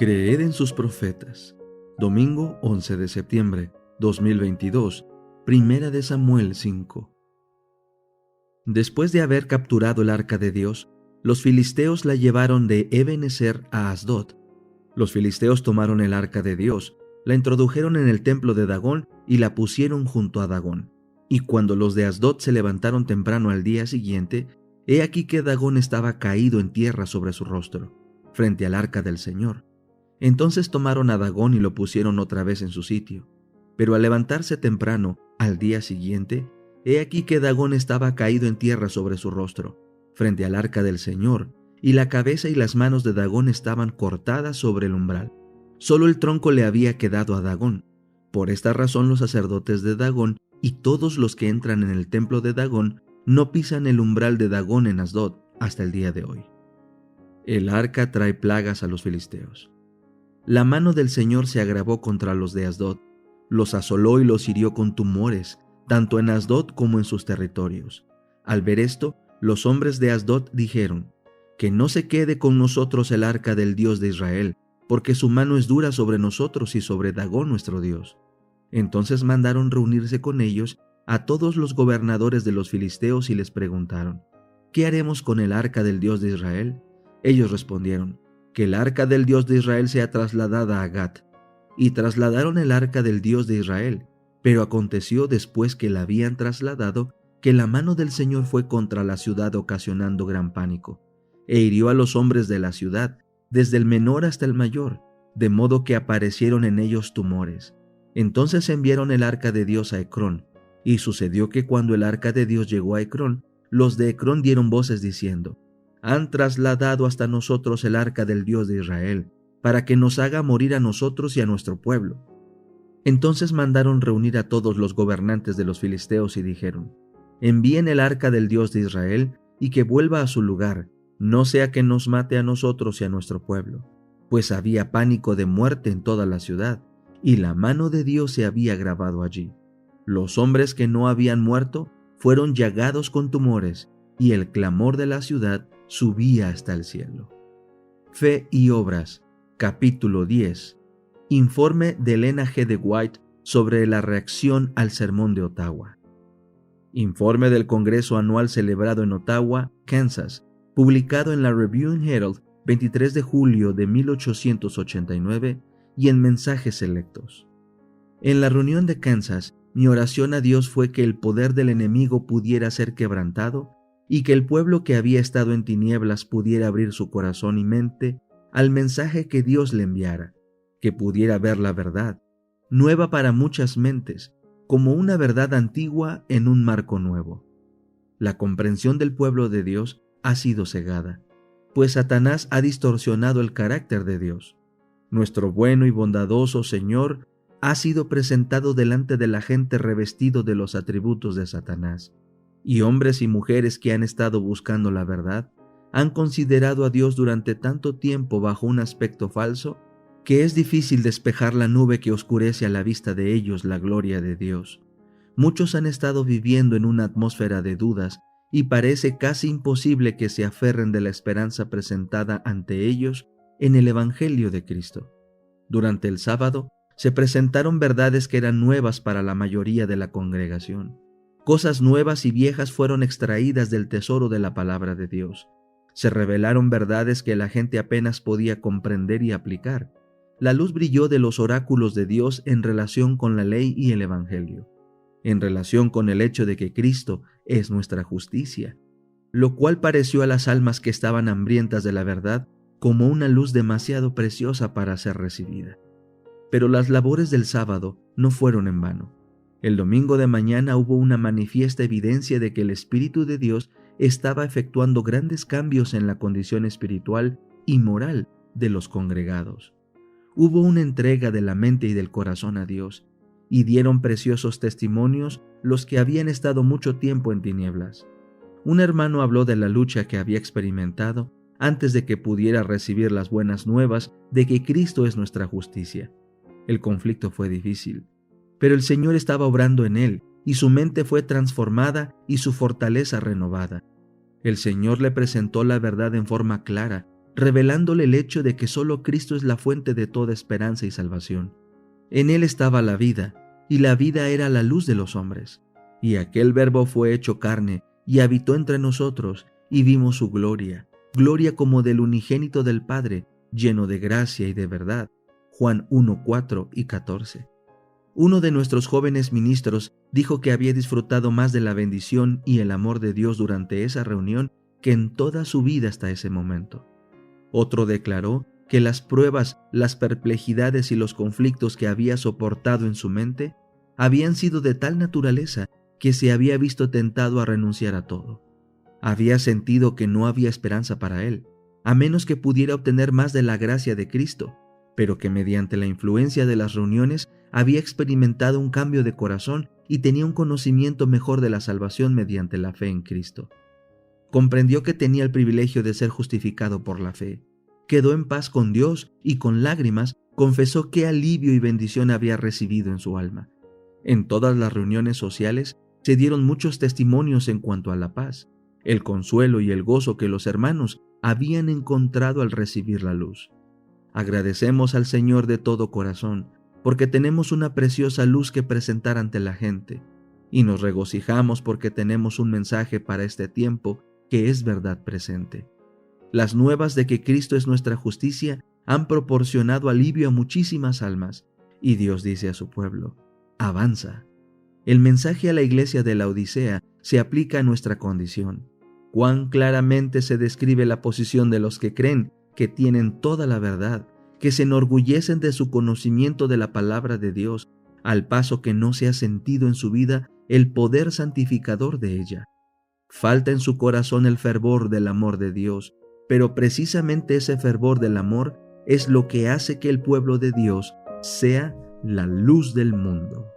Creed en sus profetas. Domingo 11 de septiembre 2022, Primera de Samuel 5. Después de haber capturado el arca de Dios, los filisteos la llevaron de Ebenezer a Asdod. Los filisteos tomaron el arca de Dios, la introdujeron en el templo de Dagón y la pusieron junto a Dagón. Y cuando los de Asdod se levantaron temprano al día siguiente, he aquí que Dagón estaba caído en tierra sobre su rostro, frente al arca del Señor. Entonces tomaron a Dagón y lo pusieron otra vez en su sitio. Pero al levantarse temprano, al día siguiente, he aquí que Dagón estaba caído en tierra sobre su rostro, frente al arca del Señor, y la cabeza y las manos de Dagón estaban cortadas sobre el umbral. Solo el tronco le había quedado a Dagón. Por esta razón los sacerdotes de Dagón y todos los que entran en el templo de Dagón no pisan el umbral de Dagón en Asdod hasta el día de hoy. El arca trae plagas a los filisteos. La mano del Señor se agravó contra los de Asdod, los asoló y los hirió con tumores, tanto en Asdod como en sus territorios. Al ver esto, los hombres de Asdod dijeron: que no se quede con nosotros el arca del Dios de Israel, porque su mano es dura sobre nosotros y sobre Dagón nuestro Dios. Entonces mandaron reunirse con ellos a todos los gobernadores de los filisteos y les preguntaron: ¿qué haremos con el arca del Dios de Israel? Ellos respondieron: que el arca del Dios de Israel sea trasladada a Gat. Y trasladaron el arca del Dios de Israel, pero aconteció después que la habían trasladado, que la mano del Señor fue contra la ciudad ocasionando gran pánico, e hirió a los hombres de la ciudad, desde el menor hasta el mayor, de modo que aparecieron en ellos tumores. Entonces enviaron el arca de Dios a Ecrón, y sucedió que cuando el arca de Dios llegó a Ecrón, los de Ecrón dieron voces diciendo: han trasladado hasta nosotros el arca del Dios de Israel, para que nos haga morir a nosotros y a nuestro pueblo. Entonces mandaron reunir a todos los gobernantes de los filisteos y dijeron: envíen el arca del Dios de Israel y que vuelva a su lugar, no sea que nos mate a nosotros y a nuestro pueblo. Pues había pánico de muerte en toda la ciudad, y la mano de Dios se había agravado allí. Los hombres que no habían muerto fueron llagados con tumores, y el clamor de la ciudad subía hasta el cielo. Fe y Obras, capítulo 10. Informe de Elena G. de White sobre la reacción al Sermón de Ottawa. Informe del Congreso Anual celebrado en Ottawa, Kansas, publicado en la Review and Herald 23 de julio de 1889 y en mensajes selectos. En la reunión de Kansas, mi oración a Dios fue que el poder del enemigo pudiera ser quebrantado y que el pueblo que había estado en tinieblas pudiera abrir su corazón y mente al mensaje que Dios le enviara, que pudiera ver la verdad, nueva para muchas mentes, como una verdad antigua en un marco nuevo. La comprensión del pueblo de Dios ha sido cegada, pues Satanás ha distorsionado el carácter de Dios. Nuestro bueno y bondadoso Señor ha sido presentado delante de la gente revestido de los atributos de Satanás. Y hombres y mujeres que han estado buscando la verdad han considerado a Dios durante tanto tiempo bajo un aspecto falso que es difícil despejar la nube que oscurece a la vista de ellos la gloria de Dios. Muchos han estado viviendo en una atmósfera de dudas y parece casi imposible que se aferren de la esperanza presentada ante ellos en el Evangelio de Cristo. Durante el sábado se presentaron verdades que eran nuevas para la mayoría de la congregación. Cosas nuevas y viejas fueron extraídas del tesoro de la palabra de Dios. Se revelaron verdades que la gente apenas podía comprender y aplicar. La luz brilló de los oráculos de Dios en relación con la ley y el Evangelio, en relación con el hecho de que Cristo es nuestra justicia, lo cual pareció a las almas que estaban hambrientas de la verdad como una luz demasiado preciosa para ser recibida. Pero las labores del sábado no fueron en vano. El domingo de mañana hubo una manifiesta evidencia de que el Espíritu de Dios estaba efectuando grandes cambios en la condición espiritual y moral de los congregados. Hubo una entrega de la mente y del corazón a Dios, y dieron preciosos testimonios los que habían estado mucho tiempo en tinieblas. Un hermano habló de la lucha que había experimentado antes de que pudiera recibir las buenas nuevas de que Cristo es nuestra justicia. El conflicto fue difícil, pero el Señor estaba obrando en él, y su mente fue transformada y su fortaleza renovada. El Señor le presentó la verdad en forma clara, revelándole el hecho de que solo Cristo es la fuente de toda esperanza y salvación. En Él estaba la vida, y la vida era la luz de los hombres. Y aquel Verbo fue hecho carne, y habitó entre nosotros, y vimos su gloria, gloria como del unigénito del Padre, lleno de gracia y de verdad. Juan 1, 4 y 14. Uno de nuestros jóvenes ministros dijo que había disfrutado más de la bendición y el amor de Dios durante esa reunión que en toda su vida hasta ese momento. Otro declaró que las pruebas, las perplejidades y los conflictos que había soportado en su mente habían sido de tal naturaleza que se había visto tentado a renunciar a todo. Había sentido que no había esperanza para él, a menos que pudiera obtener más de la gracia de Cristo, pero que mediante la influencia de las reuniones había experimentado un cambio de corazón y tenía un conocimiento mejor de la salvación mediante la fe en Cristo. Comprendió que tenía el privilegio de ser justificado por la fe. Quedó en paz con Dios y con lágrimas confesó qué alivio y bendición había recibido en su alma. En todas las reuniones sociales se dieron muchos testimonios en cuanto a la paz, el consuelo y el gozo que los hermanos habían encontrado al recibir la luz. Agradecemos al Señor de todo corazón, porque tenemos una preciosa luz que presentar ante la gente, y nos regocijamos porque tenemos un mensaje para este tiempo que es verdad presente. Las nuevas de que Cristo es nuestra justicia han proporcionado alivio a muchísimas almas, y Dios dice a su pueblo: avanza. El mensaje a la iglesia de la Odisea se aplica a nuestra condición. Cuán claramente se describe la posición de los que creen que tienen toda la verdad, que se enorgullecen de su conocimiento de la palabra de Dios, al paso que no se ha sentido en su vida el poder santificador de ella. Falta en su corazón el fervor del amor de Dios, pero precisamente ese fervor del amor es lo que hace que el pueblo de Dios sea la luz del mundo.